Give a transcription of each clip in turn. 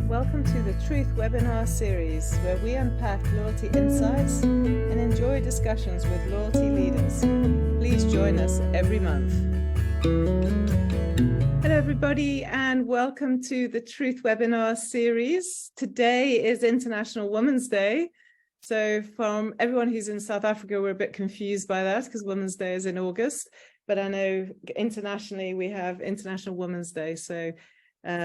Welcome to the Truth webinar series, where we unpack loyalty insights and enjoy discussions with loyalty leaders. Please join us every month. Hello, everybody, and welcome to the Truth webinar series. Today is International Women's Day. So from everyone who's in South Africa, we're a bit confused by that because Women's Day is in August. But I know internationally we have International Women's Day. So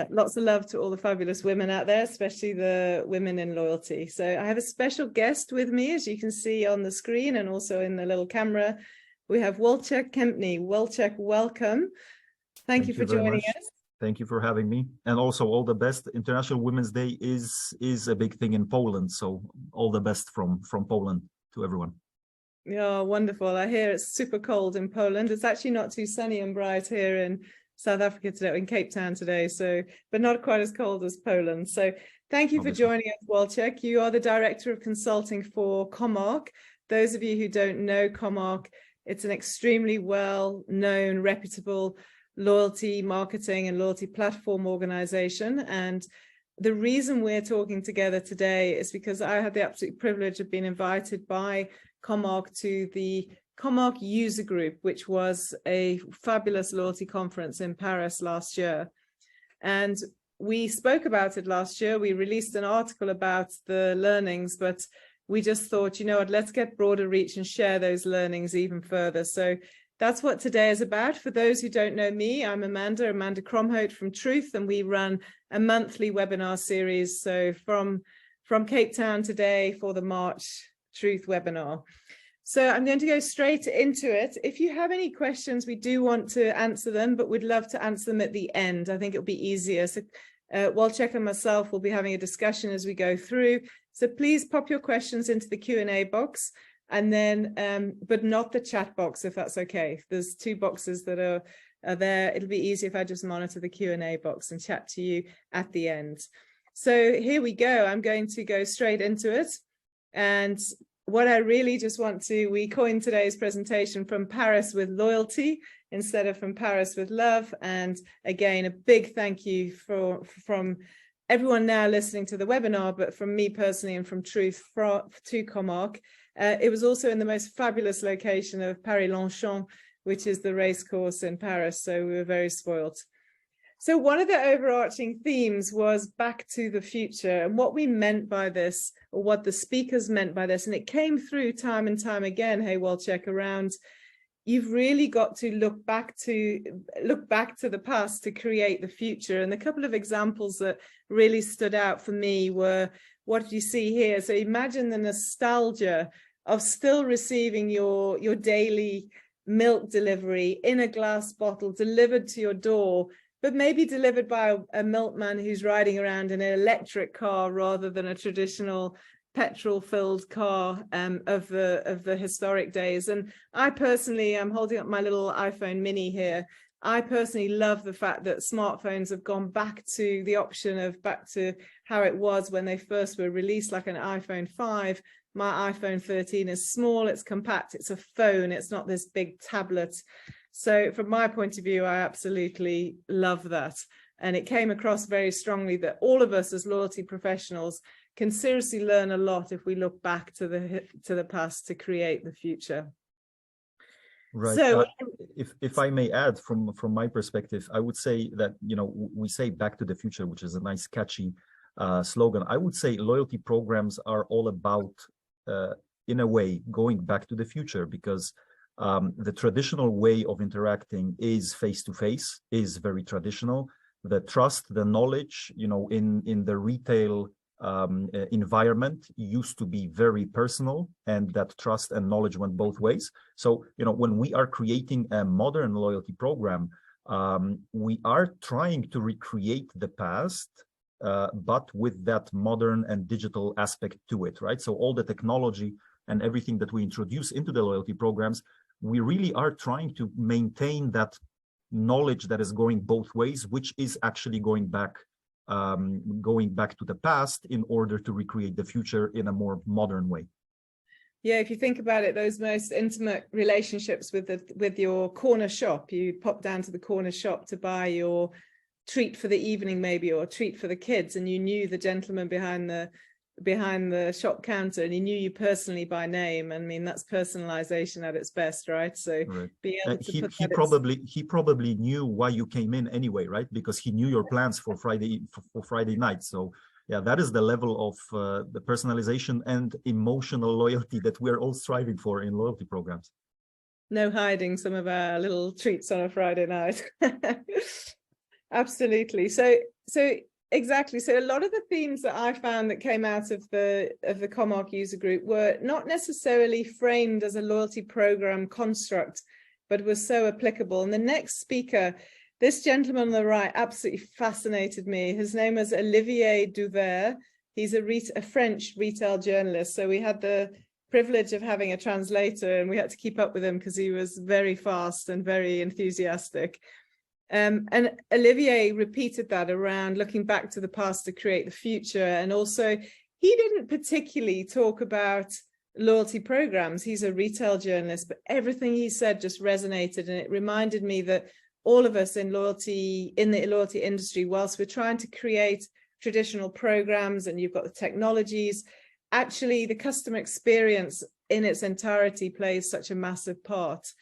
lots of love to all the fabulous women out there, especially the women in loyalty. So I have a special guest with me, as you can see on the screen and also in the little camera. We have Wojciech Kempny. Wojciech, welcome. Thank you for joining us. Thank you for having me. And also all the best. International Women's Day is a big thing in Poland. So all the best from Poland to everyone. Yeah, wonderful. I hear it's super cold in Poland. It's actually not too sunny and bright here in South Africa today, in Cape Town today, so but not quite as cold as Poland. So thank you for joining us, Wojciech. You are the Director of Consulting for Comarch. Those of you who don't know Comarch, it's an extremely well-known, reputable loyalty marketing and loyalty platform organization. And the reason we're talking together today is because I had the absolute privilege of being invited by Comarch to the Comarch User Group, which was a fabulous loyalty conference in Paris last year. And we spoke about it last year. We released an article about the learnings, but we just thought, you know what, let's get broader reach and share those learnings even further. So that's what today is about. For those who don't know me, I'm Amanda Kromhout from Truth, and we run a monthly webinar series. So from Cape Town today for the March Truth webinar. So I'm going to go straight into it. If you have any questions, we do want to answer them, but we'd love to answer them at the end. I think it'll be easier. So Wojciech and myself will be having a discussion as we go through. So please pop your questions into the Q&A box, and then, but not the chat box, if that's okay. There's two boxes that are there. It'll be easier if I just monitor the Q&A box and chat to you at the end. So here we go. I'm going to go straight into it. And what I really just want to, we coined today's presentation From Paris with Loyalty instead of From Paris with Love. And again, a big thank you from everyone now listening to the webinar, but from me personally and from Truth to Comarch. It was also in the most fabulous location of Paris-Longchamp, which is the race course in Paris. So we were very spoiled. So one of the overarching themes was back to the future, and what we meant by this, or what the speakers meant by this, and it came through time and time again, hey, Wojciech, around you've really got to look back to the past to create the future. And a couple of examples that really stood out for me were what you see here. So imagine the nostalgia of still receiving your daily milk delivery in a glass bottle delivered to your door, but maybe delivered by a milkman who's riding around in an electric car rather than a traditional petrol-filled car of the historic days. And I personally, I'm holding up my little iPhone mini here. I personally love the fact that smartphones have gone back to the option of back to how it was when they first were released, like an iPhone 5. My iPhone 13 is small, it's compact, it's a phone, it's not this big tablet. So from my point of view, I absolutely love that. And it came across very strongly that all of us as loyalty professionals can seriously learn a lot if we look back to the past to create the future. Right. So if I may add from my perspective, I would say that, you know, we say back to the future, which is a nice catchy slogan. I would say loyalty programs are all about, in a way, going back to the future, because the traditional way of interacting is face-to-face, is very traditional. The trust, the knowledge, you know, in the retail environment used to be very personal, and that trust and knowledge went both ways. So, you know, when we are creating a modern loyalty program, we are trying to recreate the past, but with that modern and digital aspect to it, right? So all the technology and everything that we introduce into the loyalty programs, we really are trying to maintain that knowledge that is going both ways, which is actually going back to the past in order to recreate the future in a more modern way. Yeah, if you think about it, those most intimate relationships with your corner shop, you pop down to the corner shop to buy your treat for the evening maybe, or a treat for the kids, and you knew the gentleman behind the shop counter and he knew you personally by name. I mean, that's personalization at its best, right? So Right. being able to put he probably knew why you came in anyway, right? Because he knew your plans for Friday night. So yeah, that is the level of the personalization and emotional loyalty that we're all striving for in loyalty programs. No hiding some of our little treats on a Friday night. Absolutely. So exactly. So a lot of the themes that I found that came out of the Comarch user group were not necessarily framed as a loyalty program construct, but was so applicable. And the next speaker, this gentleman on the right, absolutely fascinated me. His name was Olivier Duvert. He's a French retail journalist. So we had the privilege of having a translator, and we had to keep up with him because he was very fast and very enthusiastic. And Olivier repeated that around looking back to the past to create the future. And also, he didn't particularly talk about loyalty programs. He's a retail journalist, but everything he said just resonated. And it reminded me that all of us in the loyalty industry, whilst we're trying to create traditional programs and you've got the technologies, actually the customer experience in its entirety plays such a massive part.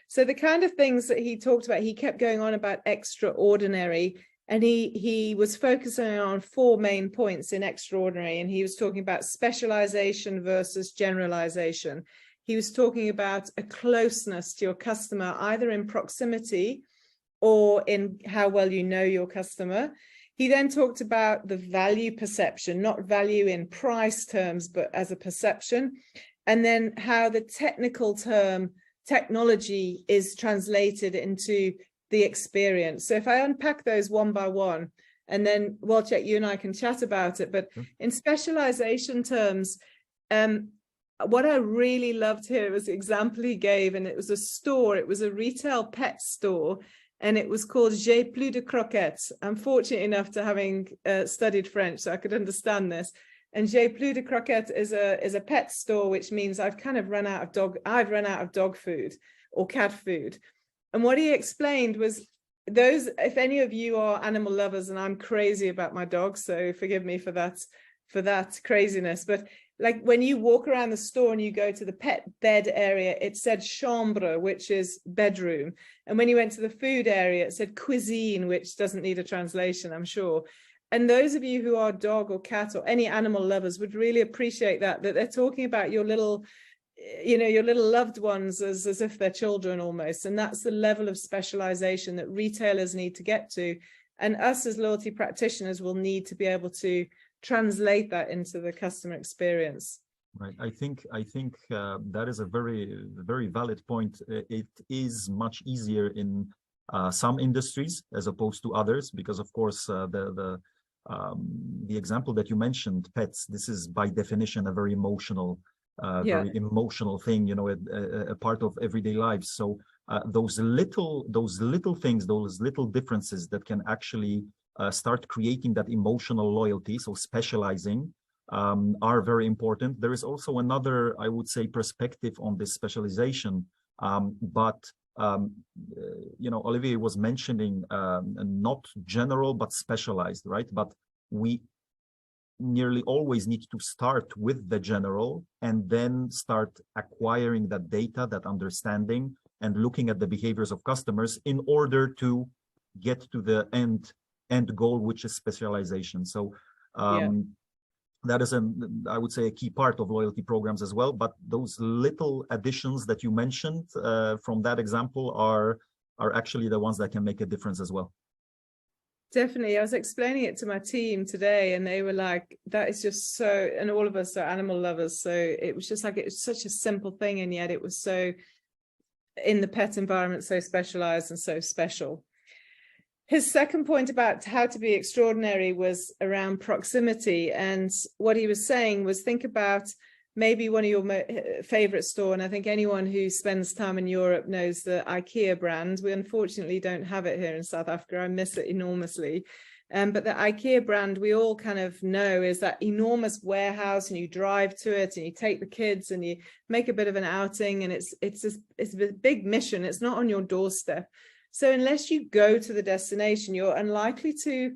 So the kind of things that he talked about, he kept going on about extraordinary, and he was focusing on 4 main points in extraordinary, and he was talking about specialization versus generalization. He was talking about a closeness to your customer, either in proximity or in how well you know your customer. He then talked about the value perception, not value in price terms, but as a perception, and then how the technical term technology is translated into the experience. So if I unpack those one by one, and then Wojciech, you and I can chat about it, but in specialization terms, what I really loved here was the example he gave, and it was a store, it was a retail pet store, and it was called J'ai plus de croquettes. I'm fortunate enough to having studied French, so I could understand this. And J'ai plus de croquettes is a pet store, which means I've run out of dog food or cat food. And what he explained was those, if any of you are animal lovers, and I'm crazy about my dog, so forgive me for that craziness, but like when you walk around the store and you go to the pet bed area, it said chambre, which is bedroom. And when you went to the food area, it said cuisine, which doesn't need a translation, I'm sure. And those of you who are dog or cat or any animal lovers would really appreciate that they're talking about your little, your little loved ones as if they're children almost. And that's the level of specialization that retailers need to get to. And us as loyalty practitioners will need to be able to translate that into the customer experience. Right. I think that is a very, very valid point. It is much easier in some industries as opposed to others, because of course the example that you mentioned, pets, this is by definition a very emotional thing, a part of everyday life. So those little things, those little differences that can actually start creating that emotional loyalty, so specializing, are very important. There is also another, I would say, perspective on this specialization, Olivier was mentioning not general but specialized, right? But we nearly always need to start with the general and then start acquiring that data, that understanding, and looking at the behaviors of customers in order to get to the end goal, which is specialization. So that is, I would say, a key part of loyalty programs as well. But those little additions that you mentioned from that example are actually the ones that can make a difference as well. Definitely. I was explaining it to my team today, and they were like, that is just so, and all of us are animal lovers. So it was just like, it was such a simple thing. And yet it was so, in the pet environment, so specialized and so special. His second point about how to be extraordinary was around proximity. And what he was saying was, think about maybe one of your favorite store. And I think anyone who spends time in Europe knows the IKEA brand. We unfortunately don't have it here in South Africa. I miss it enormously. But the IKEA brand, we all kind of know, is that enormous warehouse, and you drive to it and you take the kids and you make a bit of an outing, and it's a big mission. It's not on your doorstep. So unless you go to the destination, you're unlikely to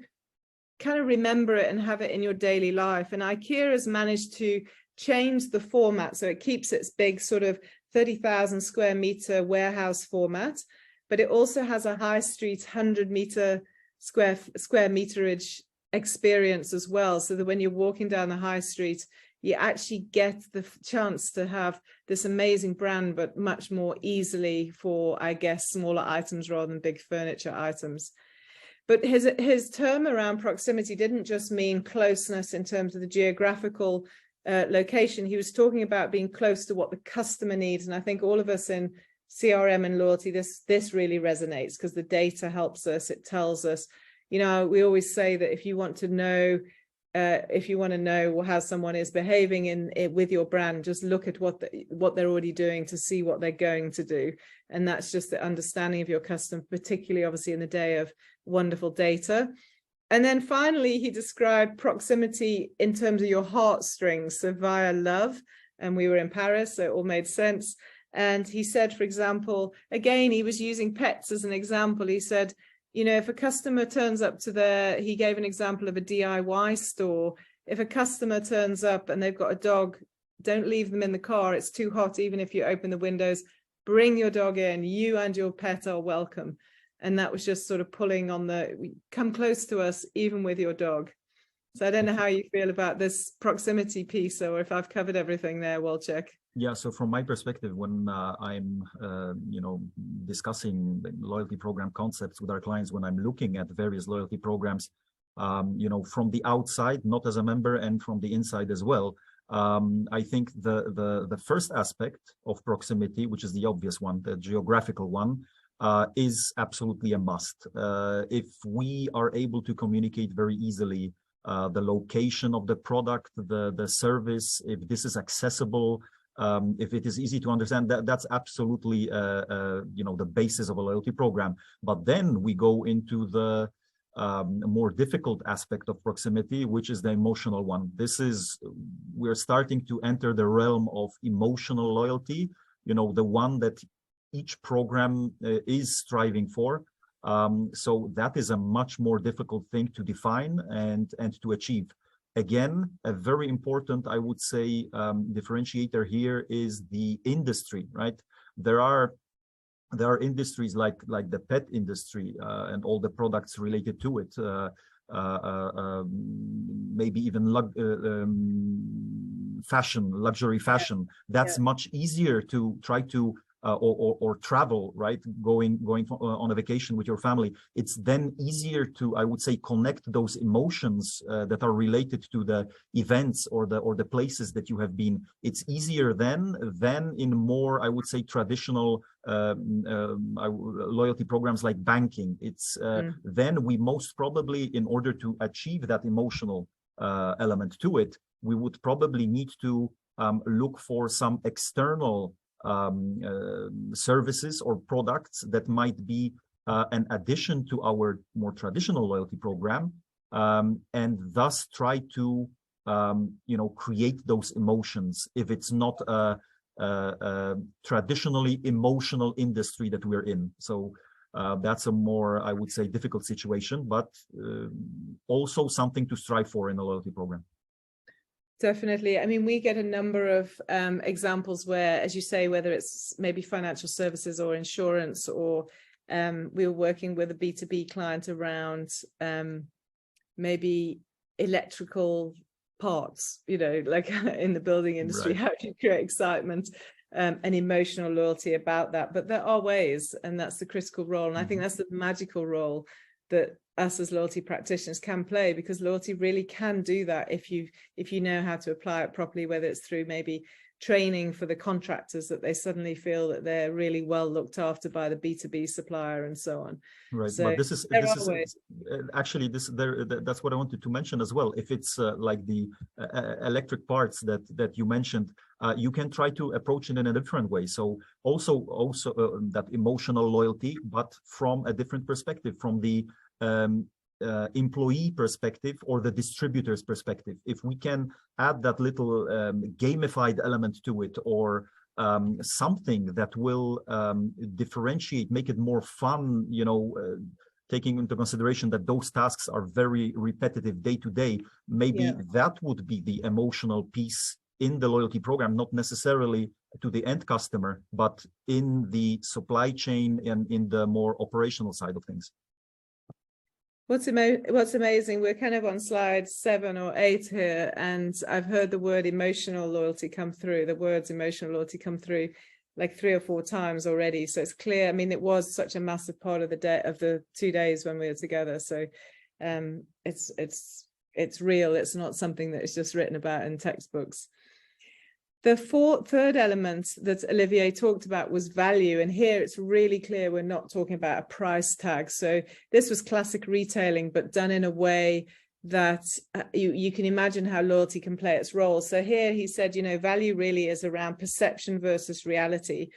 kind of remember it and have it in your daily life. And IKEA has managed to change the format so it keeps its big sort of 30,000 square meter warehouse format, but it also has a high street 100 square meterage experience as well, so that when you're walking down the high street, you actually get the chance to have this amazing brand, but much more easily for, I guess, smaller items rather than big furniture items. But his term around proximity didn't just mean closeness in terms of the geographical location. He was talking about being close to what the customer needs. And I think all of us in CRM and loyalty, this really resonates, because the data helps us. It tells us, you know, we always say that if you want to know how someone is behaving with your brand, just look at what they're already doing to see what they're going to do. And that's just the understanding of your customer, particularly obviously in the day of wonderful data. And then finally, he described proximity in terms of your heartstrings, so via love. And we were in Paris, so it all made sense. And he said, for example, again, he was using pets as an example. He said, you know, if a customer turns up to he gave an example of a DIY store. If a customer turns up and they've got a dog, don't leave them in the car. It's too hot, even if you open the windows. Bring your dog in. You and your pet are welcome. And that was just sort of pulling on come close to us, even with your dog. So I don't know how you feel about this proximity piece, or if I've covered everything there, Wojciech. Yeah, so from my perspective, when I'm, discussing the loyalty program concepts with our clients, when I'm looking at various loyalty programs, from the outside, not as a member, and from the inside as well, I think the first aspect of proximity, which is the obvious one, the geographical one, is absolutely a must. If we are able to communicate very easily the location of the product, the service, if this is accessible, if it is easy to understand, that's absolutely the basis of a loyalty program. But then we go into the more difficult aspect of proximity, which is the emotional one. We're starting to enter the realm of emotional loyalty, the one that each program is striving for. So that is a much more difficult thing to define and to achieve. Again, a very important, I would say, differentiator here is the industry, right? There are industries like the pet industry and all the products related to it, maybe even luxury fashion. That's much easier to try to or travel, right? Going on a vacation with your family. It's then easier to, I would say, connect those emotions that are related to the events or the places that you have been. It's easier than in more, I would say, traditional loyalty programs like banking. It's then we most probably, in order to achieve that emotional element to it, we would probably need to look for some external services or products that might be an addition to our more traditional loyalty program, and thus try to create those emotions if it's not a traditionally emotional industry that we're in. So that's a more, I would say, difficult situation, but also something to strive for in a loyalty program. Definitely. I mean, we get a number of examples where, as you say, whether it's maybe financial services or insurance, or we were working with a B2B client around maybe electrical parts, like in the building industry, right. How do you create excitement and emotional loyalty about that? But there are ways, and that's the critical role. And I think that's the magical role that us as loyalty practitioners can play, because loyalty really can do that if you know how to apply it properly, whether it's through maybe training for the contractors, that they suddenly feel that they're really well looked after by the B2B supplier and so on. Right. So but this is actually that's what I wanted to mention as well. If it's like the electric parts that you mentioned, you can try to approach it in a different way. So also that emotional loyalty, but from a different perspective, from the employee perspective or the distributor's perspective. If we can add that little gamified element to it, or something that will differentiate, make it more fun, taking into consideration that those tasks are very repetitive day to day, maybe that would be the emotional piece in the loyalty program, not necessarily to the end customer, but in the supply chain and in the more operational side of things. What's amazing, we're kind of on slide 7 or 8 here, and I've heard the word emotional loyalty come through, the words emotional loyalty come through like 3 or 4 times already. So it's clear. I mean, it was such a massive part of the day, of the 2 days when we were together. So it's real. It's not something that is just written about in textbooks. The third element that Olivier talked about was value. And here it's really clear we're not talking about a price tag. So this was classic retailing, but done in a way that you can imagine how loyalty can play its role. So here he said, value really is around perception versus reality.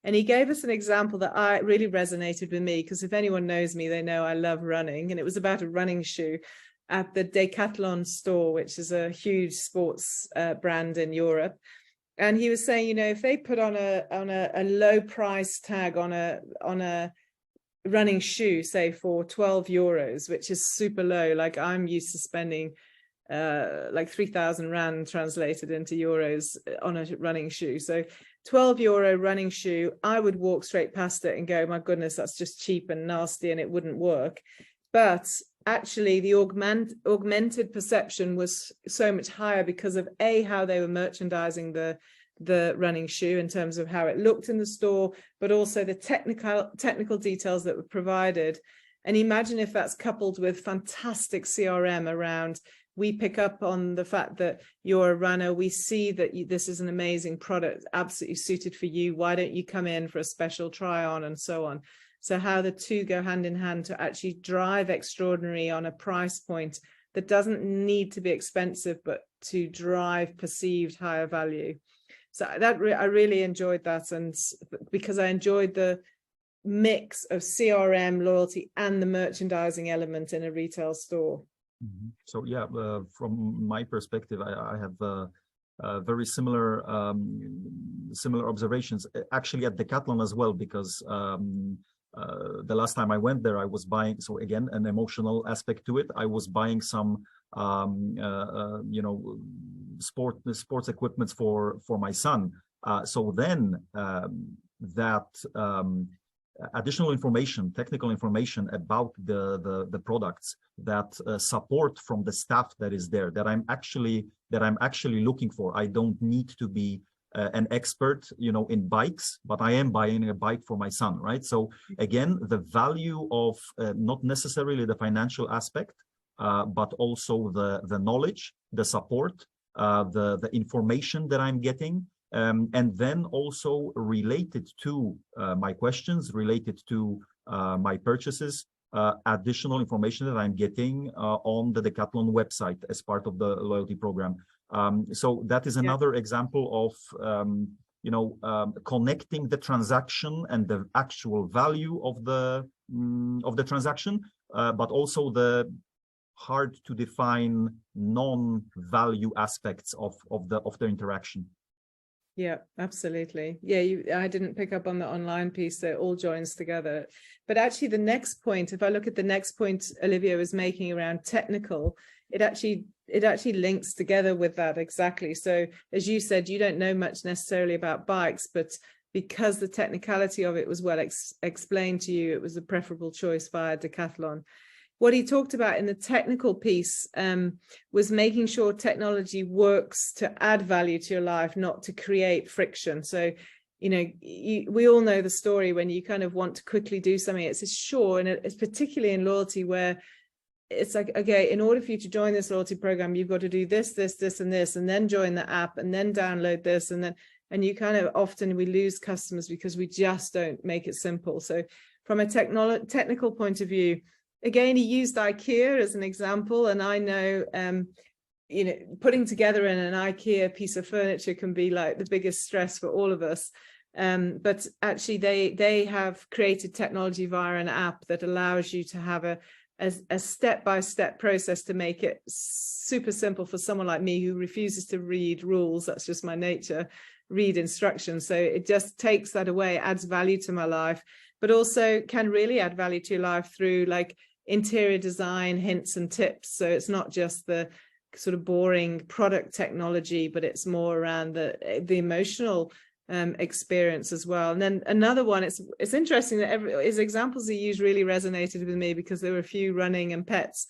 And he gave us an example that really resonated with me, because if anyone knows me, they know I love running. And it was about a running shoe at the Decathlon store, which is a huge sports brand in Europe. And he was saying, if they put on a low price tag on a running shoe, say for 12 euros, which is super low, like I'm used to spending like 3,000 rand translated into euros on a running shoe. So 12 euro running shoe, I would walk straight past it and go, my goodness, that's just cheap and nasty and it wouldn't work. But actually the augmented perception was so much higher because of how they were merchandising the running shoe in terms of how it looked in the store, but also the technical details that were provided. And imagine if that's coupled with fantastic CRM around, we pick up on the fact that you're a runner, we see that this is an amazing product, absolutely suited for you, why don't you come in for a special try on, and so on. So how the two go hand in hand to actually drive extraordinary on a price point that doesn't need to be expensive, but to drive perceived higher value. So I really enjoyed that, and because I enjoyed the mix of CRM, loyalty, and the merchandising element in a retail store. Mm-hmm. So yeah, from my perspective, I have very similar observations, actually at Decathlon as well, because the last time I went there, I was buying, so again, an emotional aspect to it. I was buying some, sports equipment for my son. So then that additional information, technical information about the products, that support from the staff that is there, that I'm actually looking for. I don't need to be an expert, in bikes, but I am buying a bike for my son, right? So again, the value of not necessarily the financial aspect, but also the knowledge, the support, the information that I'm getting, and then also related to my questions, related to my purchases, additional information that I'm getting on the Decathlon website as part of the loyalty program. So that is another example of connecting the transaction and the actual value of the transaction, but also the hard to define non-value aspects of the interaction. Yeah, absolutely. Yeah, I didn't pick up on the online piece, so it all joins together. But actually the next point, if I look at the next point Olivier was making around technical, it actually links together with that exactly. So as you said, you don't know much necessarily about bikes, but because the technicality of it was well explained to you, it was a preferable choice via Decathlon. What he talked about in the technical piece was making sure technology works to add value to your life, not to create friction. So, we all know the story when you kind of want to quickly do something. It's sure, and it's particularly in loyalty where it's like, okay, in order for you to join this loyalty program, you've got to do this, this, this, and this, and then join the app, and then download this, and you kind of often we lose customers because we just don't make it simple. So from a technical point of view, again, he used IKEA as an example, and I know, putting together in an IKEA piece of furniture can be like the biggest stress for all of us. But actually, they have created technology via an app that allows you to have a step-by-step process to make it super simple for someone like me who refuses to read rules. That's just my nature. read instructions. So it just takes that away, adds value to my life, but also can really add value to your life through like interior design hints and tips. So it's not just the sort of boring product technology, but it's more around the emotional experience as well. And then another one, it's interesting that his examples he used really resonated with me because there were a few running and pets.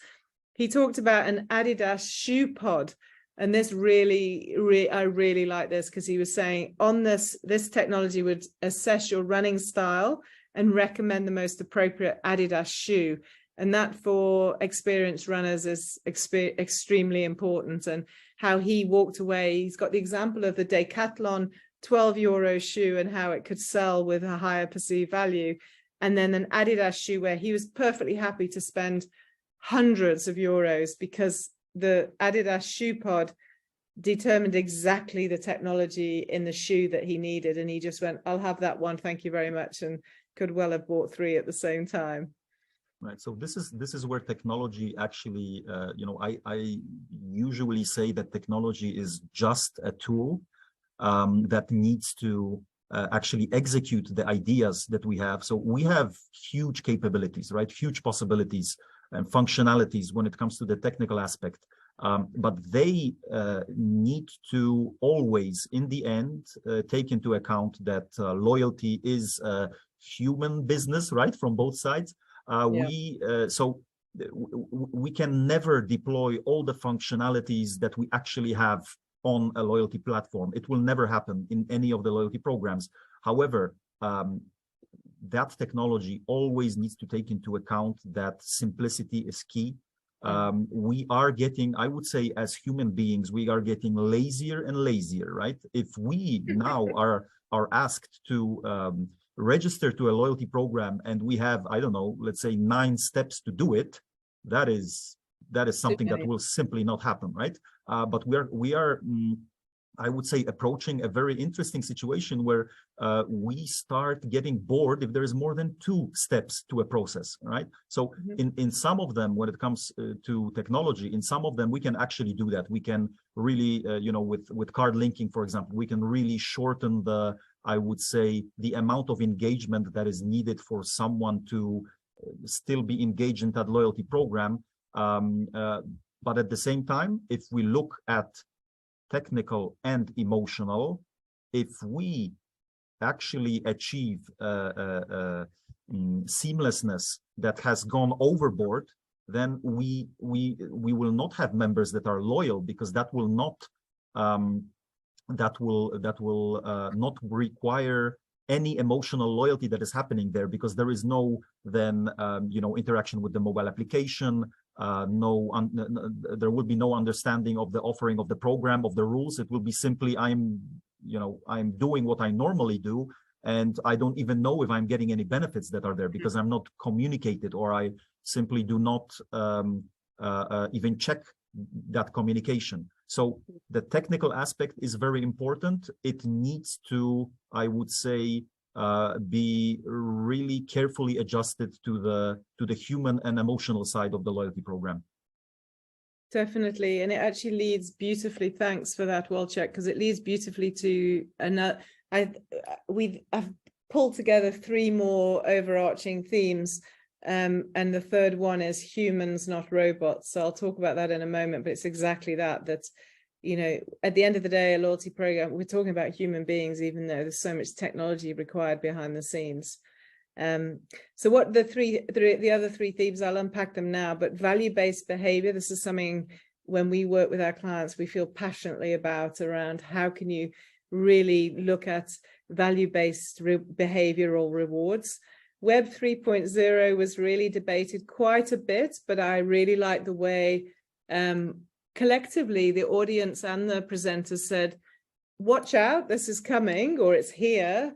He talked about an Adidas shoe pod. And this really, I really like this because he was saying on this technology would assess your running style and recommend the most appropriate Adidas shoe. And that for experienced runners is extremely important. And how he walked away, he's got the example of the Decathlon €12 shoe and how it could sell with a higher perceived value. And then an Adidas shoe where he was perfectly happy to spend hundreds of euros because the Adidas shoe pod determined exactly the technology in the shoe that he needed. And he just went, I'll have that one. Thank you very much. And could well have bought 3 at the same time. Right. So this is where technology actually, I usually say that technology is just a tool that needs to actually execute the ideas that we have. So we have huge capabilities, right? Huge possibilities and functionalities when it comes to the technical aspect. But they need to always, in the end, take into account that loyalty is a human business, right? From both sides. So we can never deploy all the functionalities that we actually have on a loyalty platform. It will never happen in any of the loyalty programs. However, that technology always needs to take into account that simplicity is key. We are getting, I would say, as human beings, we are getting lazier and lazier, right? If we now are asked to register to a loyalty program and we have, I don't know, let's say 9 steps to do it, that is something that will simply not happen, right? But we are I would say, approaching a very interesting situation where we start getting bored if there is more than 2 steps to a process, right? So in some of them, when it comes to technology, in some of them, we can actually do that. We can really, with card linking, for example, we can really shorten the, I would say, the amount of engagement that is needed for someone to still be engaged in that loyalty program. But at the same time, if we look at technical and emotional, if we actually achieve seamlessness that has gone overboard, then we will not have members that are loyal, because that will not not require any emotional loyalty that is happening there, because there is no then interaction with the mobile application. There will be no understanding of the offering of the program, of the rules. It will be simply I'm doing what I normally do, and I don't even know if I'm getting any benefits that are there, because I'm not communicated, or I simply do not even check that communication. So the technical aspect is very important. It needs to, I would say, be really carefully adjusted to the human and emotional side of the loyalty program. Definitely, and it actually leads beautifully. Thanks for that, Wojciech, because it leads beautifully to another. I've pulled together 3 more overarching themes, and the third one is humans, not robots. So I'll talk about that in a moment. But it's exactly that. At the end of the day, a loyalty program, we're talking about human beings, even though there's so much technology required behind the scenes. So what the other 3 themes, I'll unpack them now, but value-based behavior, this is something when we work with our clients, we feel passionately about, around how can you really look at value-based behavioral rewards. Web 3.0 was really debated quite a bit, but I really like the way collectively the audience and the presenters said, watch out, this is coming, or it's here,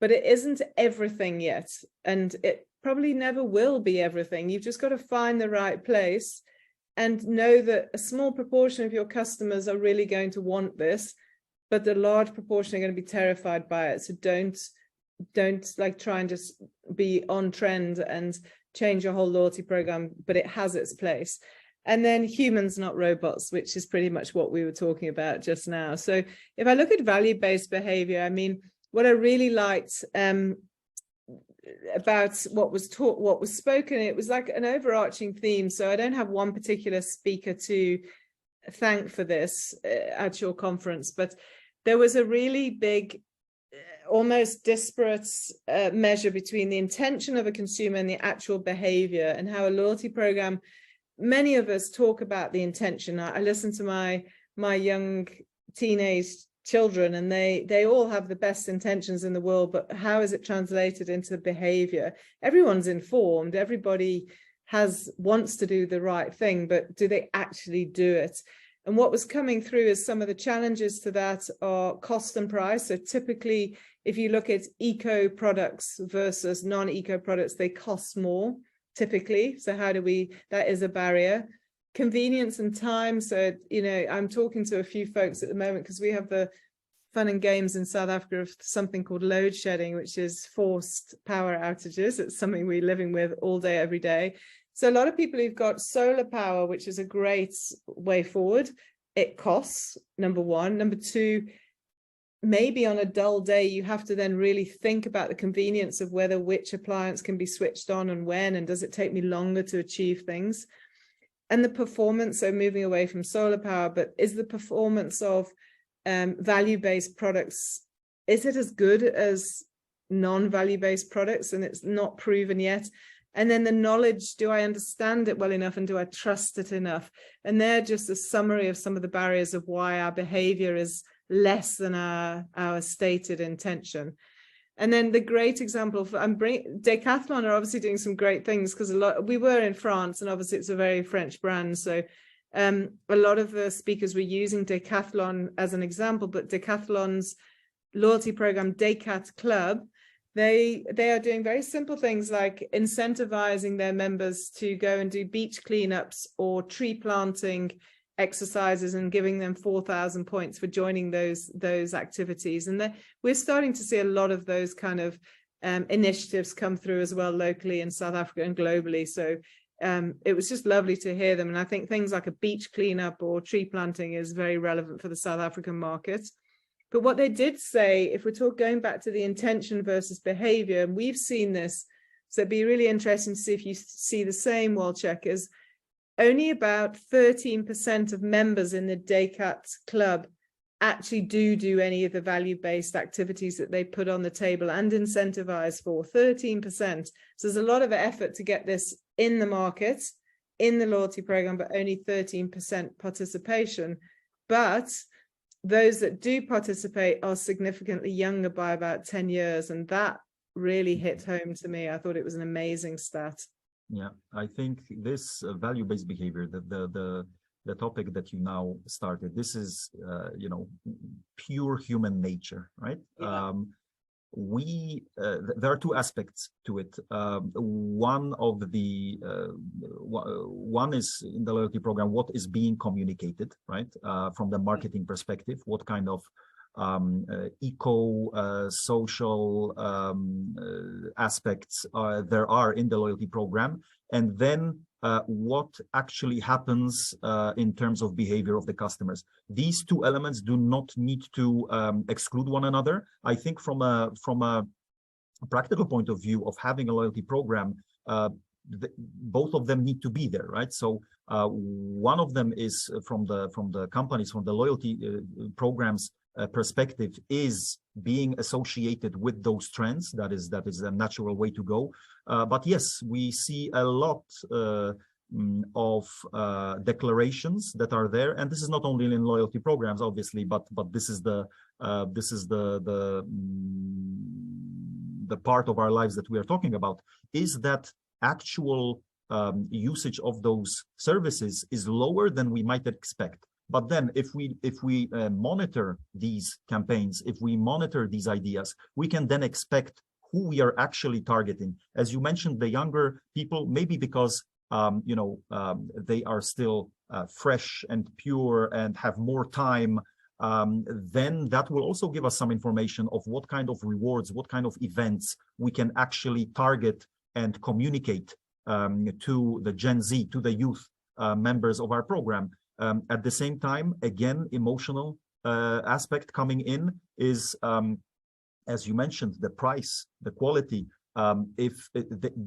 but it isn't everything yet. And it probably never will be everything. You've just got to find the right place and know that a small proportion of your customers are really going to want this, but the large proportion are going to be terrified by it. So don't like try and just be on trend and change your whole loyalty program, but it has its place. and then humans, not robots, which is pretty much what we were talking about just now. So if I look at value-based behavior, I mean, what I really liked about what was taught, what was spoken, it was like an overarching theme. So I don't have one particular speaker to thank for this at your conference, but there was a really big, almost disparate measure between the intention of a consumer and the actual behavior, and how a loyalty program, many of us talk about the intention. I listen to my young teenage children, and they all have the best intentions in the world, but how is it translated into behavior? Everyone's informed, everybody wants to do the right thing, but do they actually do it? And what was coming through is some of the challenges to that are cost and price. So typically, if you look at eco products versus non-eco products, they cost more typically. So how do that is a barrier. Convenience and time. So, you know, I'm talking to a few folks at the moment because we have the fun and games in South Africa of something called load shedding, which is forced power outages. It's something we're living with all day, every day. So a lot of people who've got solar power, which is a great way forward, it costs, number one. Number two, maybe on a dull day, you have to then really think about the convenience of which appliance can be switched on and when, and does it take me longer to achieve things? And the performance, so moving away from solar power, but is the performance of value-based products, is it as good as non-value-based products? And it's not proven yet. And then the knowledge, do I understand it well enough, and do I trust it enough? And they're just a summary of some of the barriers of why our behavior is less than our stated intention. And then the great example of Decathlon are obviously doing some great things, because we were in France, and obviously it's a very French brand. So a lot of the speakers were using Decathlon as an example, but Decathlon's loyalty program, Decat Club, they are doing very simple things like incentivizing their members to go and do beach cleanups or tree planting exercises, and giving them 4,000 points for joining those activities. And we're starting to see a lot of those kind of initiatives come through as well, locally in South Africa and globally. So it was just lovely to hear them. And I think things like a beach cleanup or tree planting is very relevant for the South African market. But what they did say, if we're going back to the intention versus behavior, and we've seen this, so it'd be really interesting to see if you see the same, Wojciech, is only about 13% of members in the Decat Club actually do any of the value-based activities that they put on the table and incentivize for. 13%. So there's a lot of effort to get this in the market, in the loyalty program, but only 13% participation. But those that do participate are significantly younger by about 10 years. And that really hit home to me. I thought it was an amazing stat. Yeah, I think this value-based behavior, the topic that you now started, this is, you know, pure human nature, right? Yeah. There are two aspects to it. One is in the loyalty program, what is being communicated, right? From the marketing perspective, what kind of social aspects there are in the loyalty program, and then what actually happens in terms of behavior of the customers. These two elements do not need to exclude one another. I think from a practical point of view of having a loyalty program, both of them need to be there, right? So one of them is from the companies, from the loyalty programs perspective, is being associated with those trends. That is a natural way to go. But yes, we see a lot of declarations that are there, and this is not only in loyalty programs, obviously, but this is the part of our lives that we are talking about, is that actual usage of those services is lower than we might expect. But then if we monitor these campaigns, if we monitor these ideas, we can then expect who we are actually targeting. As you mentioned, the younger people, maybe because you know, they are still fresh and pure and have more time, then that will also give us some information of what kind of rewards, what kind of events we can actually target and communicate to the Gen Z, to the youth, members of our program. At the same time, again, emotional aspect coming in is, as you mentioned, the price, the quality.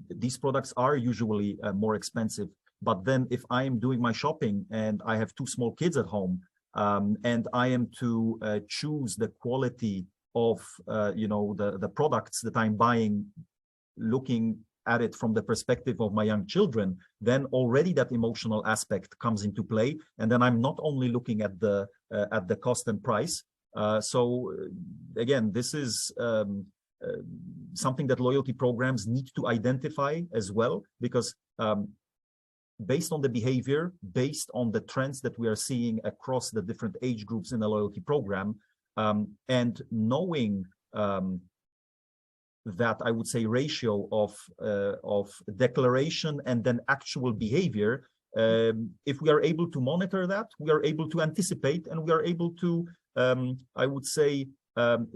These products are usually more expensive, but then if I am doing my shopping and I have 2 small kids at home, and I am to choose the quality of the products that I'm buying, looking at it from the perspective of my young children, then already that emotional aspect comes into play, and then I'm not only looking at the cost and price. So again, this is something that loyalty programs need to identify as well, because based on the behavior, based on the trends that we are seeing across the different age groups in the loyalty program, and knowing that, I would say, ratio of declaration and then actual behavior, if we are able to monitor that, we are able to anticipate, and we are able to, I would say,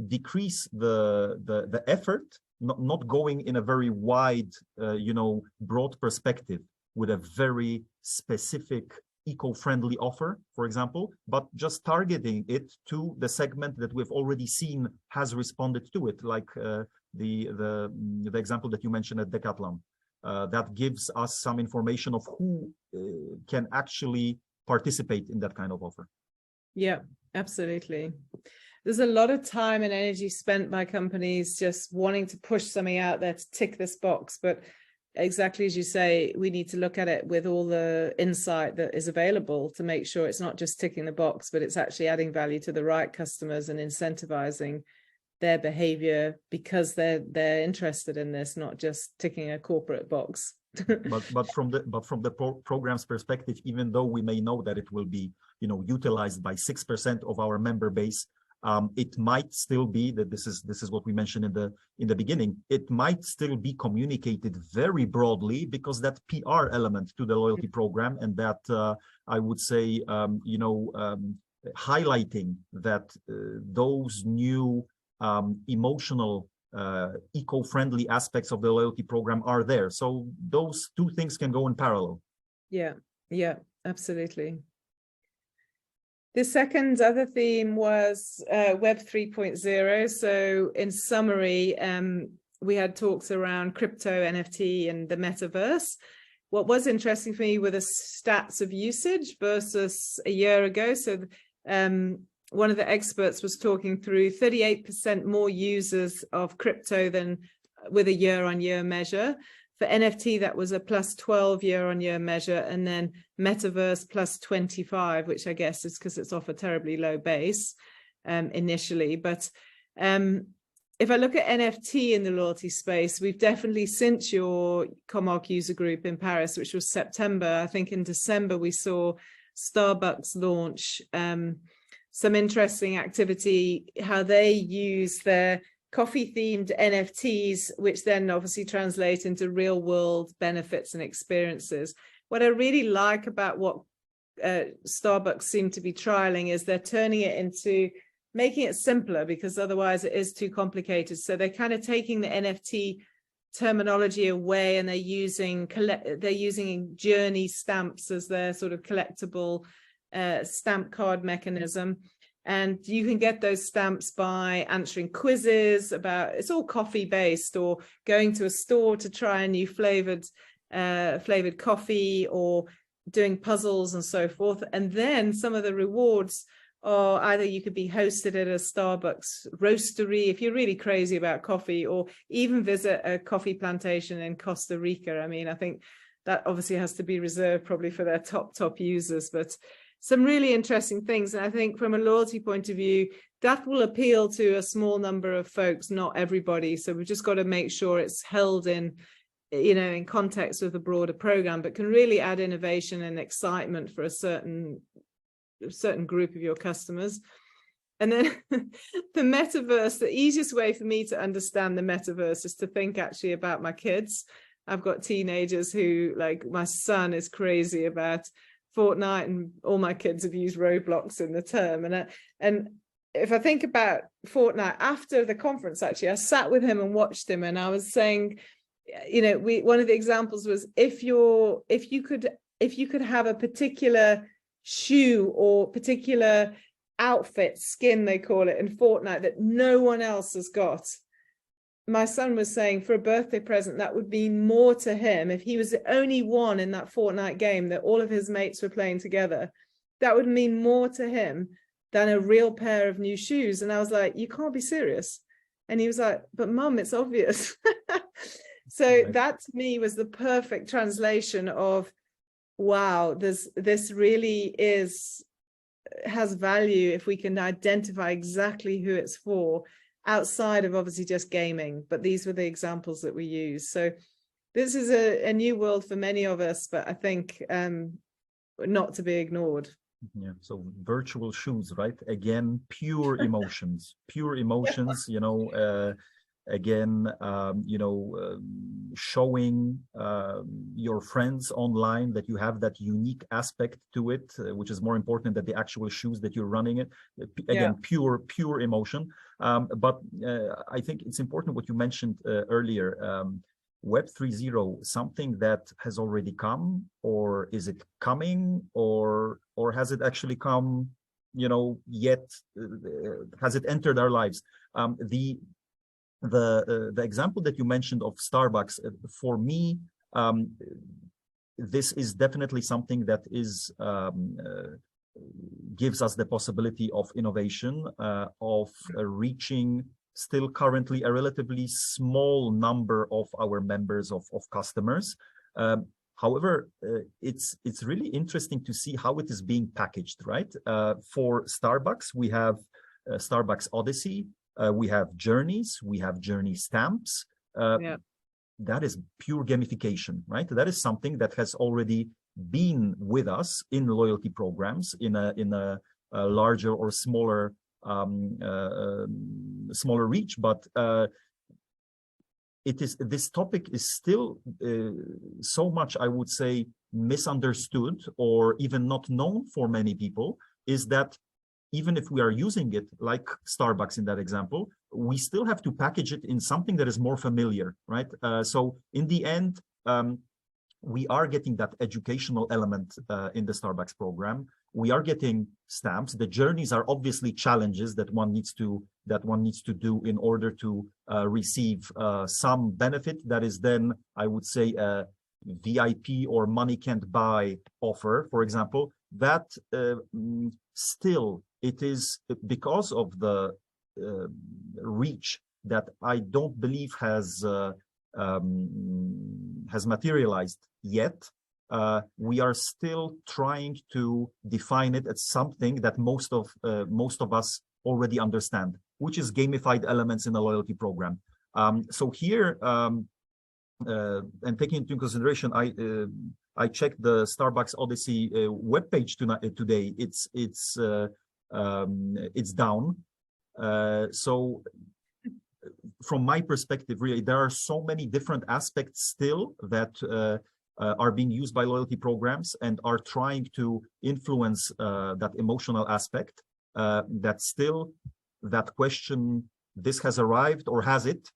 decrease the effort, not going in a very wide, broad perspective with a very specific eco-friendly offer, for example, but just targeting it to the segment that we've already seen has responded to it, like the example that you mentioned at Decathlon. That gives us some information of who can actually participate in that kind of offer. Yeah, absolutely. There's a lot of time and energy spent by companies just wanting to push something out there to tick this box, but exactly as you say, we need to look at it with all the insight that is available to make sure it's not just ticking the box, but it's actually adding value to the right customers and incentivizing their behavior because they're interested in this, not just ticking a corporate box. but from the program's perspective, even though we may know that it will be utilized by 6% of our member base, it might still be that this is what we mentioned in the beginning. It might still be communicated very broadly, because that PR element to the loyalty program, and that I would say highlighting that those new emotional eco-friendly aspects of the loyalty program are there. So those 2 things can go in parallel. Yeah, absolutely. The second other theme was Web 3.0. So in summary, we had talks around crypto, NFT, and the metaverse. What was interesting for me were the stats of usage versus a year ago. So one of the experts was talking through 38% more users of crypto than with a year-on-year measure. For NFT, that was a +12 year-on-year measure, and then metaverse +25, which I guess is because it's off a terribly low base initially. But if I look at NFT in the loyalty space, we've definitely, since your Comarch user group in Paris, which was September, I think in December, we saw Starbucks launch some interesting activity, how they use their coffee-themed NFTs, which then obviously translate into real-world benefits and experiences. What I really like about what Starbucks seem to be trialing is they're turning it into making it simpler, because otherwise it is too complicated. So they're kind of taking the NFT terminology away, and they're using journey stamps as their sort of collectible stamp card mechanism. And you can get those stamps by answering quizzes about, it's all coffee based, or going to a store to try a new flavored coffee, or doing puzzles and so forth. And then some of the rewards are either you could be hosted at a Starbucks roastery if you're really crazy about coffee, or even visit a coffee plantation in Costa Rica. I mean, I think that obviously has to be reserved probably for their top users, but some really interesting things. And I think from a loyalty point of view, that will appeal to a small number of folks, not everybody. So we've just got to make sure it's held in, in context with a broader program, but can really add innovation and excitement for a certain group of your customers. And then the metaverse, the easiest way for me to understand the metaverse is to think actually about my kids. I've got teenagers who, like, my son is crazy about Fortnite, and all my kids have used Roblox in the term. And if I think about Fortnite, after the conference, actually, I sat with him and watched him, and I was saying, one of the examples was, if you could if you could have a particular shoe or particular outfit, skin they call it in Fortnite, that no one else has got. My son was saying for a birthday present, that would mean more to him if he was the only one in that Fortnite game that all of his mates were playing together. That would mean more to him than a real pair of new shoes. And I was like, you can't be serious. And he was like, but Mum, it's obvious. So Right. that to me was the perfect translation of, wow, this really has value if we can identify exactly who it's for, outside of obviously just gaming. But these were the examples that we use. So this is a new world for many of us, but I think not to be ignored. Yeah, so virtual shoes, right? Again, pure emotions, you know, again, showing your friends online that you have that unique aspect to it, which is more important than the actual shoes that you're running it. Again, pure emotion. But I think it's important what you mentioned earlier. Web 3.0, something that has already come, or is it coming, or has it actually come, you know, yet? Has it entered our lives? The example that you mentioned of Starbucks, for me, this is definitely something that is gives us the possibility of innovation, of reaching still currently a relatively small number of our members of customers. However, it's really interesting to see how it is being packaged, right? For Starbucks, we have Starbucks Odyssey, we have journeys, we have journey stamps. That is pure gamification, right? That is something that has already been with us in loyalty programs in a larger or smaller reach, but this topic is still so much, I would say, misunderstood or even not known for many people, is that even if we are using it like Starbucks in that example, we still have to package it in something that is more familiar, right? So in the end, we are getting that educational element in the Starbucks program. We are getting stamps. The journeys are obviously challenges that one needs to do in order to receive some benefit. That is then, I would say, a VIP or money can't buy offer, for example. That still, it is because of the reach that I don't believe has materialized yet. We are still trying to define it as something that most of us already understand, which is gamified elements in a loyalty program. So here, and taking into consideration, I checked the Starbucks Odyssey webpage today. It's down. So from my perspective, really, there are so many different aspects still that are being used by loyalty programs and are trying to influence that emotional aspect, that still that question, this has arrived or has it?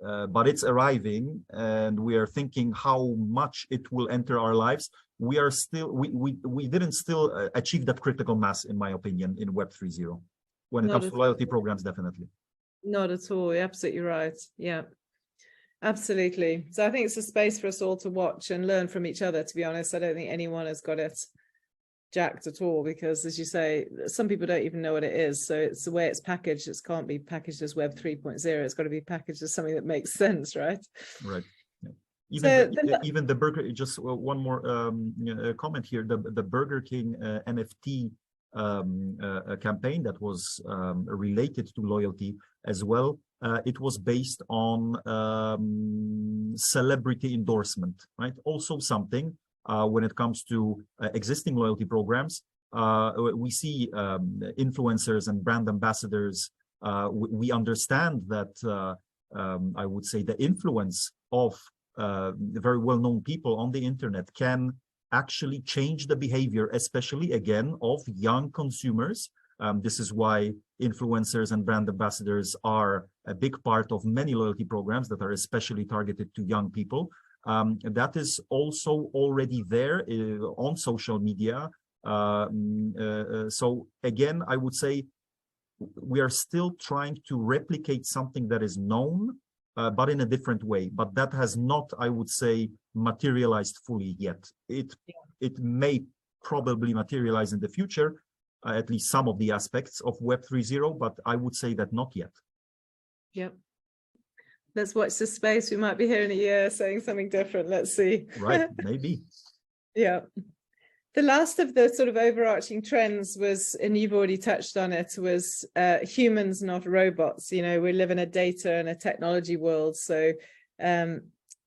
But it's arriving, and we are thinking how much it will enter our lives. We are still, we didn't still achieve that critical mass, in my opinion, in Web 3.0. When it comes to loyalty programs, definitely. Not at all. You're absolutely right. Yeah, absolutely. So I think it's a space for us all to watch and learn from each other, to be honest. I don't think anyone has got it jacked at all, because, as you say, some people don't even know what it is. So it's the way it's packaged. It can't be packaged as Web 3.0. It's got to be packaged as something that makes sense, right? Right. Yeah. Even the Burger, just one more comment here. The Burger King NFT campaign that was related to loyalty as well. It was based on celebrity endorsement, right? Also something when it comes to existing loyalty programs. We see influencers and brand ambassadors. We understand that I would say the influence of very well-known people on the internet can actually change the behavior, especially again of young consumers. This is why influencers and brand ambassadors are a big part of many loyalty programs that are especially targeted to young people. That is also already there on social media. So again, I would say we are still trying to replicate something that is known, but in a different way. But that has not, I would say, materialized fully yet. It may probably materialize in the future, at least some of the aspects of Web 3.0, but I would say that not yet. Yep. Let's watch this space. We might be here in a year saying something different. Let's see. Right, maybe. Yeah. The last of the sort of overarching trends was, and you've already touched on it, was humans, not robots. You know, we live in a data and a technology world. So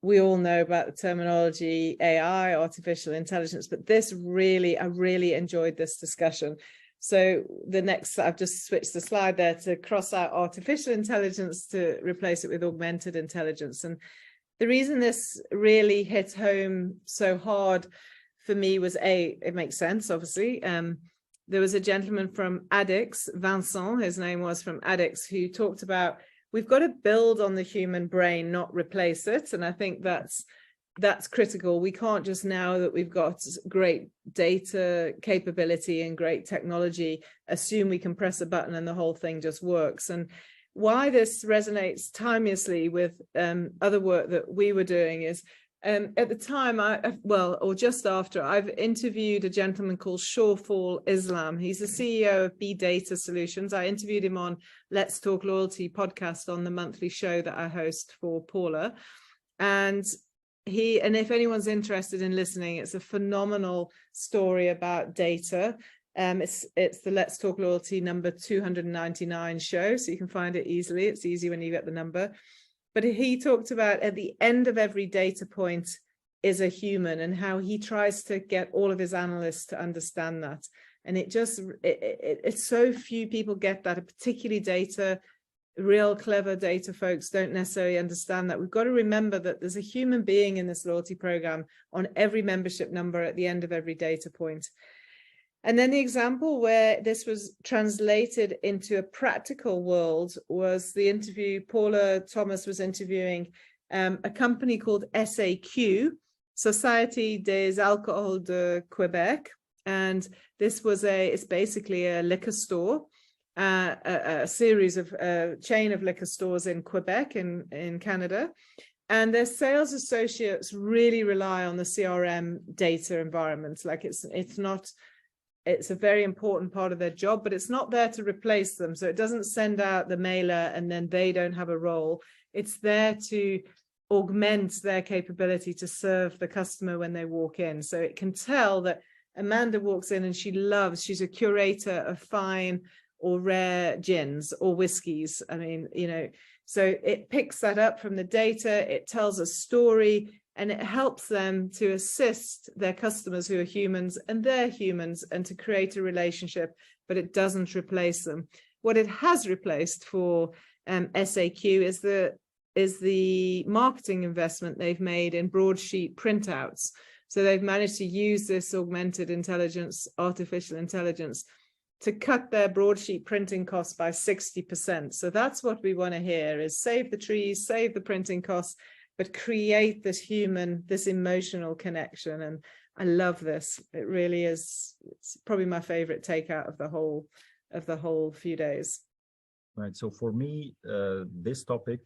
we all know about the terminology AI, artificial intelligence, but this really, I really enjoyed this discussion. So the next, I've just switched the slide there to cross out artificial intelligence to replace it with augmented intelligence. And the reason this really hit home so hard for me was it makes sense, obviously. There was a gentleman from ADDX, Vincent, his name was, from ADDX, who talked about, we've got to build on the human brain, not replace it. And I think that's critical. We can't just, now that we've got great data capability and great technology, assume we can press a button and the whole thing just works. And why this resonates timelessly with other work that we were doing is, at the time, or just after, I've interviewed a gentleman called Shawfal Islam. He's the CEO of B Data Solutions. I interviewed him on Let's Talk Loyalty podcast on the monthly show that I host for Paula. And if anyone's interested in listening, it's a phenomenal story about data. It's the Let's Talk Loyalty number 299 show, so you can find it easily. It's easy when you get the number. But he talked about, at the end of every data point is a human, and how he tries to get all of his analysts to understand that. And it's so few people get that, particularly real clever data folks don't necessarily understand that. We've got to remember that there's a human being in this loyalty program on every membership number at the end of every data point. And then the example where this was translated into a practical world was the interview. Paula Thomas was interviewing a company called SAQ, Société des Alcools de Québec. And this was it's basically a liquor store, a series of chain of liquor stores in Quebec in Canada. And their sales associates really rely on the CRM data environment. Like it's a very important part of their job, but it's not there to replace them. So it doesn't send out the mailer and then they don't have a role. It's there to augment their capability to serve the customer when they walk in. So it can tell that Amanda walks in and she's a curator of fine or rare gins or whiskies. I mean, so it picks that up from the data, it tells a story, and it helps them to assist their customers who are humans and they're humans, and to create a relationship, but it doesn't replace them. What it has replaced for SAQ is the marketing investment they've made in broadsheet printouts. So they've managed to use this augmented intelligence, artificial intelligence, to cut their broadsheet printing costs by 60%. So that's what we want to hear, is save the trees, save the printing costs, but create this this emotional connection. And I love this. It really is. It's probably my favorite takeout of the whole few days. Right. So for me, this topic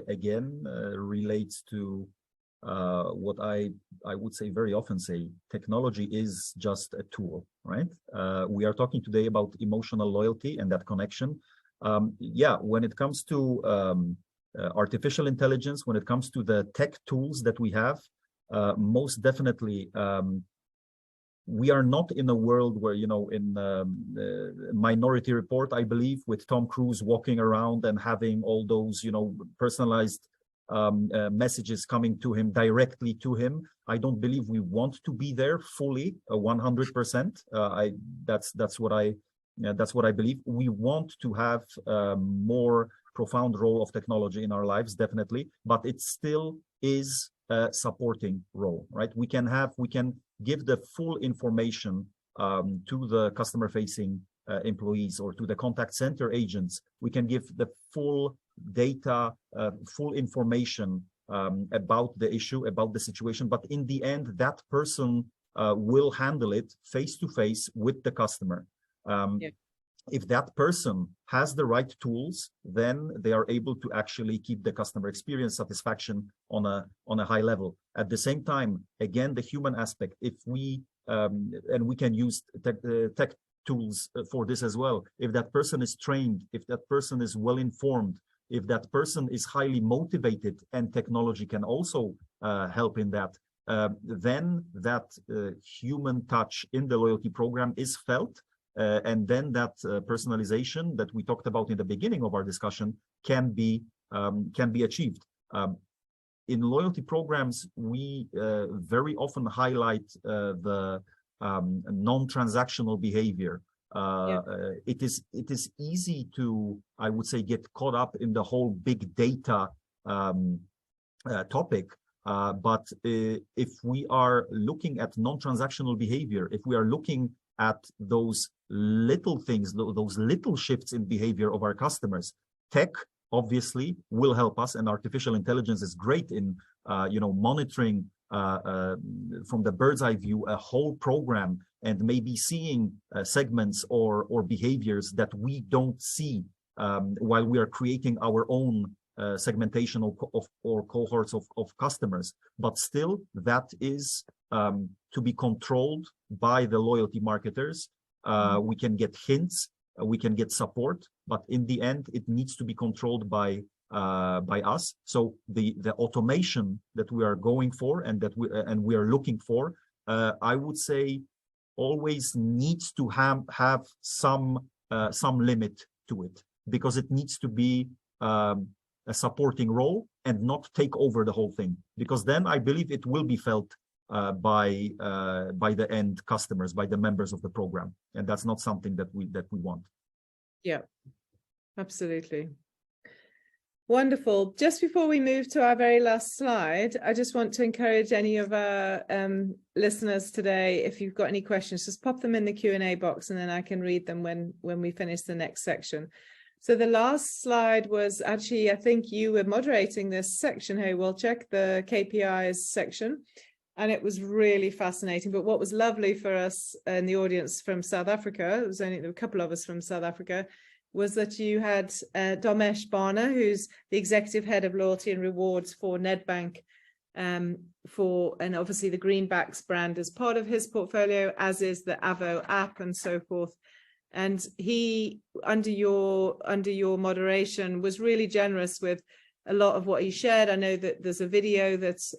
again relates to what I would say very often say, technology is just a tool, right? We are talking today about emotional loyalty and that connection. When it comes to artificial intelligence, when it comes to the tech tools that we have, most definitely we are not in a world where, in Minority Report, I believe, with Tom Cruise walking around and having all those, personalized messages coming to him, directly to him. I don't believe we want to be there fully, 100%. That's what I believe. We want to have more profound role of technology in our lives, definitely, but it still is a supporting role, right? We can give the full information to the customer facing employees or to the contact center agents. We can give the full data, full information about the issue, about the situation, but in the end, that person will handle it face to face with the customer. If that person has the right tools, then they are able to actually keep the customer experience satisfaction on a high level. At the same time, again, the human aspect, if we and we can use tech tools for this as well. If that person is trained, if that person is well informed, if that person is highly motivated, and technology can also help in that, then that human touch in the loyalty program is felt. And then that personalization that we talked about in the beginning of our discussion can be achieved. In loyalty programs, we very often highlight the non-transactional behavior. It is easy to, I would say, get caught up in the whole big data topic. But if we are looking at non-transactional behavior, if we are looking at those little things, those little shifts in behavior of our customers, tech obviously will help us, and artificial intelligence is great in monitoring from the bird's eye view a whole program, and maybe seeing segments or behaviors that we don't see while we are creating our own segmentation or cohorts of customers. But still, that is to be controlled by the loyalty marketers. We can get hints, we can get support, but in the end, it needs to be controlled by us. So the automation that we are going for and that we are looking for, I would say, always needs to have some limit to it, because it needs to be a supporting role and not take over the whole thing, because then I believe it will be felt by the end customers, by the members of the program, and that's not something that we want. Yeah, absolutely. Wonderful. Just before we move to our very last slide, I just want to encourage any of our listeners today, if you've got any questions, just pop them in the Q&A box, and then I can read them when we finish the next section. So the last slide was actually, I think you were moderating this section. Hey, we'll check the KPIs section. And it was really fascinating. But what was lovely for us in the audience from South Africa, it was only a couple of us from South Africa, was that you had Domesh Bana, who's the executive head of loyalty and rewards for Nedbank, and obviously the Greenbacks brand as part of his portfolio, as is the Avo app and so forth. And he, under your moderation, was really generous with a lot of what he shared. I know that there's a video that's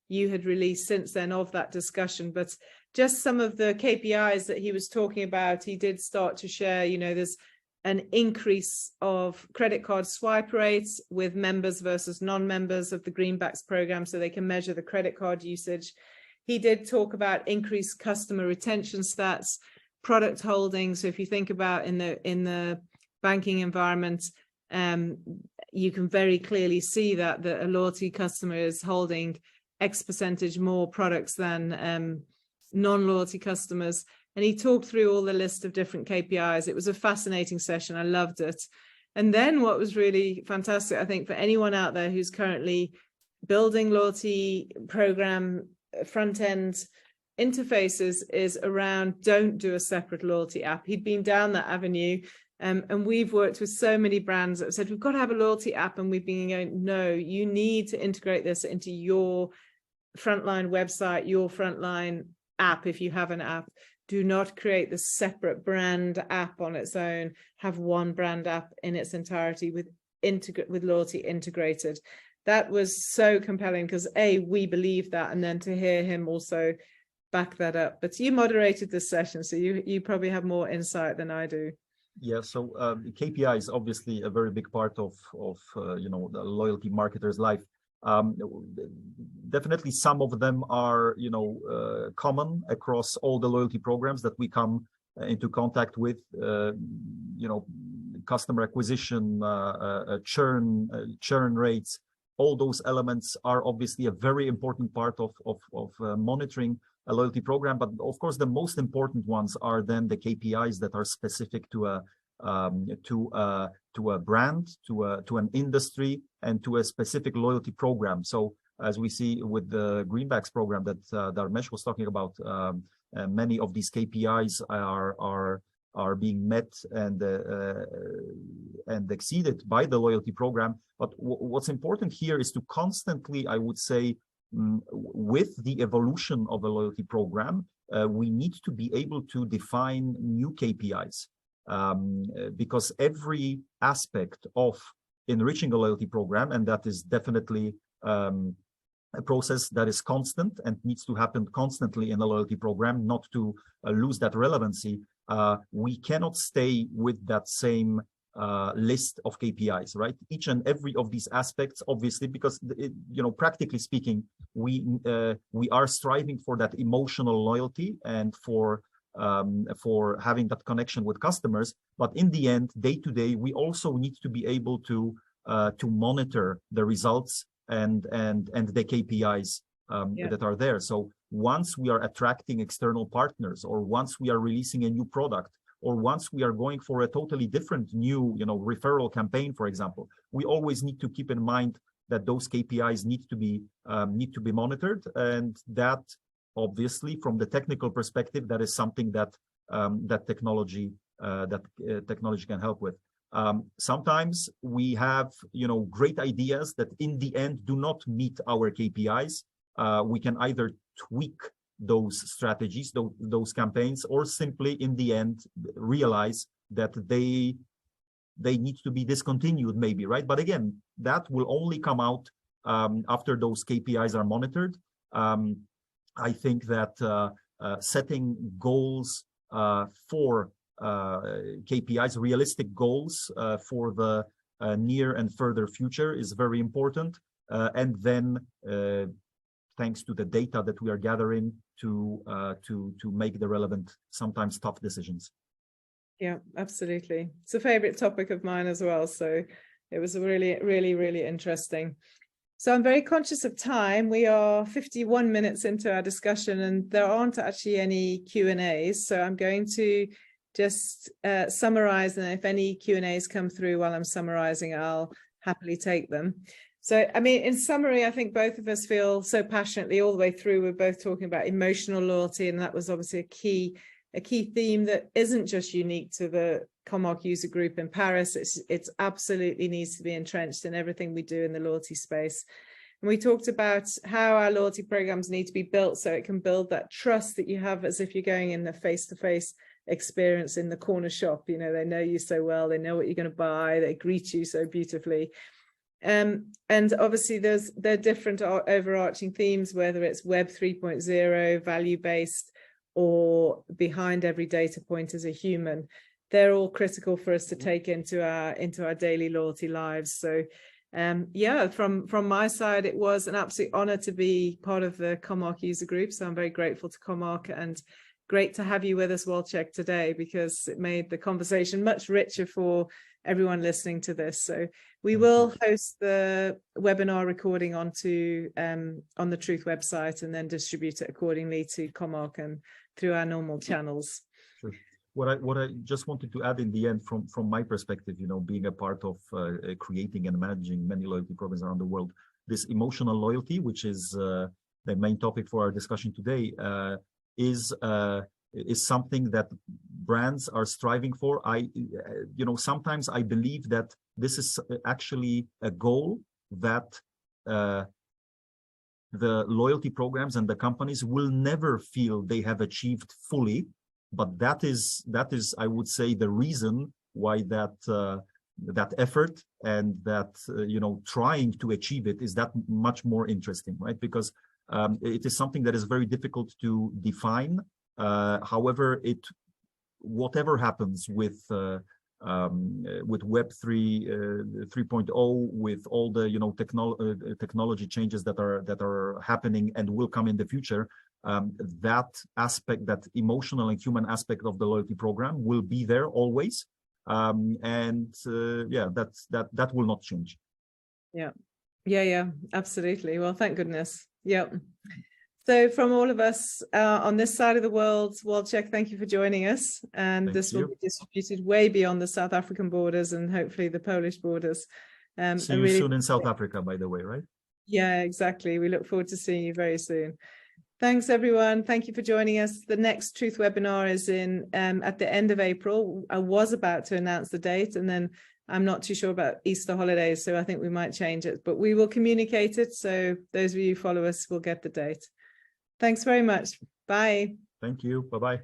you had released since then of that discussion, but just some of the KPIs that he was talking about, he did start to share, there's an increase of credit card swipe rates with members versus non-members of the Greenbacks program, so they can measure the credit card usage. He did talk about increased customer retention stats, product holdings. So if you think about in the banking environment, you can very clearly see that a loyalty customer is holding X percentage more products than non-loyalty customers. And he talked through all the list of different KPIs. It was a fascinating session. I loved it. And then what was really fantastic, I think, for anyone out there who's currently building loyalty program front-end interfaces, is around, don't do a separate loyalty app. He'd been down that avenue. And we've worked with so many brands that said, we've got to have a loyalty app. And we've been going, no, you need to integrate this into your frontline website, your frontline app. If you have an app, do not create the separate brand app on its own. Have one brand app in its entirety with loyalty integrated. That was so compelling because we believe that, and then to hear him also back that up. But you moderated this session, so you probably have more insight than I do. Yeah, so KPI is obviously a very big part of the loyalty marketer's life. Definitely some of them are common across all the loyalty programs that we come into contact with. Customer acquisition, churn rates, all those elements are obviously a very important part of monitoring a loyalty program. But of course, the most important ones are then the KPIs that are specific to to a brand, to an industry, and to a specific loyalty program. So as we see with the Greenbacks program that Dharmesh was talking about, many of these KPIs are being met and exceeded by the loyalty program. But what's important here is to constantly, I would say, with the evolution of a loyalty program, we need to be able to define new KPIs, because every aspect of enriching a loyalty program, and that is definitely a process that is constant and needs to happen constantly in a loyalty program, not to lose that relevancy. We cannot stay with that same list of KPIs, right? Each and every of these aspects, obviously, because practically speaking, we are striving for that emotional loyalty and for having that connection with customers. But in the end, day to day, we also need to be able to monitor the results and the KPIs that are there. So once we are attracting external partners, or once we are releasing a new product, or once we are going for a totally different new referral campaign, for example, we always need to keep in mind that those KPIs need to be monitored, and that obviously from the technical perspective, that is something that technology can help with. Sometimes we have great ideas that in the end do not meet our KPIs. We can either tweak those strategies, those campaigns, or simply in the end realize that they need to be discontinued, maybe, right? But again, that will only come out after those KPIs are monitored. I think that setting goals for KPIs, realistic goals for the near and further future is very important. And then thanks to the data that we are gathering to make the relevant, sometimes tough decisions. Yeah, absolutely. It's a favorite topic of mine as well. So it was really, really, really interesting. So I'm very conscious of time. We are 51 minutes into our discussion and there aren't actually any Q&As. So I'm going to just summarize, and if any Q&As come through while I'm summarizing, I'll happily take them. So, I mean, in summary, I think both of us feel so passionately all the way through. We're both talking about emotional loyalty, and that was obviously a key theme that isn't just unique to the Comarch user group in Paris. It's absolutely needs to be entrenched in everything we do in the loyalty space. And we talked about how our loyalty programs need to be built so it can build that trust that you have as if you're going in a face-to-face experience in the corner shop. They know you so well, they know what you're going to buy, they greet you so beautifully. And obviously there are different overarching themes, whether it's Web 3.0, value-based, or behind every data point is a human. They're all critical for us to take into our daily loyalty lives. So yeah, from my side, it was an absolute honor to be part of the Comarch user group. So I'm very grateful to Comarch, and great to have you with us, Wojciech, today, because it made the conversation much richer for everyone listening to this. So we will host the webinar recording on the Truth website and then distribute it accordingly to Comarch and through our normal channels. Sure. What I just wanted to add in the end, from my perspective, being a part of creating and managing many loyalty programs around the world, this emotional loyalty, which is the main topic for our discussion today, is something that brands are striving for. Sometimes I believe that this is actually a goal that the loyalty programs and the companies will never feel they have achieved fully, but that is I would say the reason why that effort and that trying to achieve it is that much more interesting, right? Because it is something that is very difficult to define. However, whatever happens with Web 3.0, with all the technology changes that are happening and will come in the future, that aspect, that emotional and human aspect of the loyalty program will be there always, and yeah, that will not change. Yeah, absolutely. Well, thank goodness. Yeah. So from all of us on this side of the world, Wojciech, thank you for joining us. And this will be distributed way beyond the South African borders and hopefully the Polish borders. See you soon in South Africa, by the way, right? Yeah, exactly. We look forward to seeing you very soon. Thanks, everyone. Thank you for joining us. The next Truth webinar is in at the end of April. I was about to announce the date, and then I'm not too sure about Easter holidays, so I think we might change it. But we will communicate it, so those of you who follow us will get the date. Thanks very much. Bye. Thank you. Bye-bye.